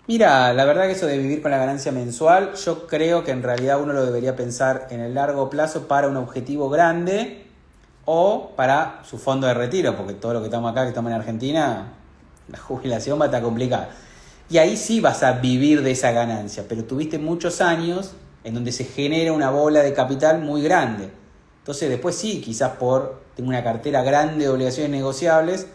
Mira, la verdad que eso de vivir con la ganancia mensual, yo creo que en realidad uno lo debería pensar en el largo plazo para un objetivo grande o para su fondo de retiro, porque todo lo que estamos acá, que estamos en Argentina, la jubilación va a estar complicada. Y ahí sí vas a vivir de esa ganancia, pero tuviste muchos años en donde se genera una bola de capital muy grande. Entonces después sí, quizás tengo una cartera grande de obligaciones negociables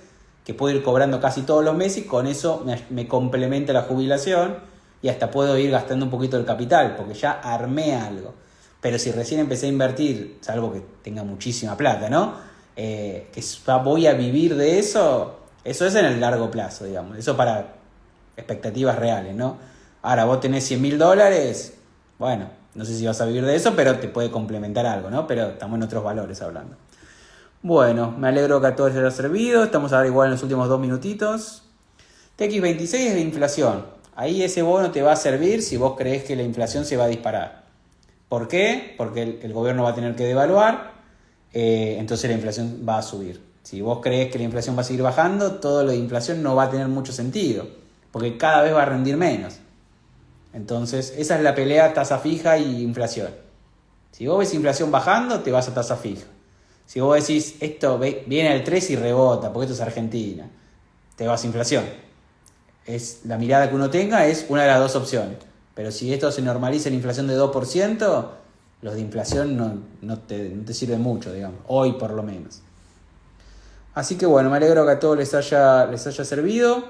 que puedo ir cobrando casi todos los meses y con eso me complementa la jubilación y hasta puedo ir gastando un poquito del capital porque ya armé algo. Pero si recién empecé a invertir, salvo que tenga muchísima plata, ¿no? Que voy a vivir de eso es en el largo plazo, digamos. Eso para expectativas reales, ¿no? Ahora, vos tenés $100,000, bueno, no sé si vas a vivir de eso, pero te puede complementar algo, ¿no? Pero estamos en otros valores hablando. Bueno, me alegro que a todos les haya servido. Estamos ahora igual en los últimos 2 minutitos. TX26 es de inflación. Ahí ese bono te va a servir si vos creés que la inflación se va a disparar. ¿Por qué? Porque el gobierno va a tener que devaluar, entonces la inflación va a subir. Si vos creés que la inflación va a seguir bajando, todo lo de inflación no va a tener mucho sentido, porque cada vez va a rendir menos. Entonces, esa es la pelea tasa fija y inflación. Si vos ves inflación bajando, te vas a tasa fija. Si vos decís, esto viene al 3 y rebota, porque esto es Argentina, te vas a inflación. La mirada que uno tenga es una de las dos opciones. Pero si esto se normaliza en inflación de 2%, los de inflación no te sirven mucho, digamos, hoy por lo menos. Así que bueno, me alegro que a todos les haya servido,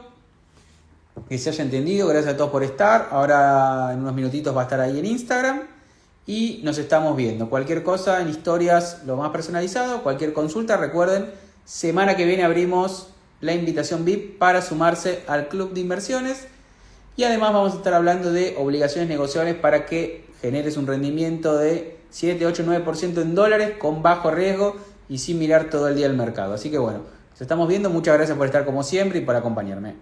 que se haya entendido. Gracias a todos por estar. Ahora en unos minutitos va a estar ahí en Instagram. Y nos estamos viendo. Cualquier cosa en historias, lo más personalizado, cualquier consulta, recuerden, semana que viene abrimos la invitación VIP para sumarse al club de inversiones. Y además vamos a estar hablando de obligaciones negociables para que generes un rendimiento de 7, 8, 9% en dólares con bajo riesgo y sin mirar todo el día el mercado. Así que bueno, nos estamos viendo. Muchas gracias por estar como siempre y por acompañarme.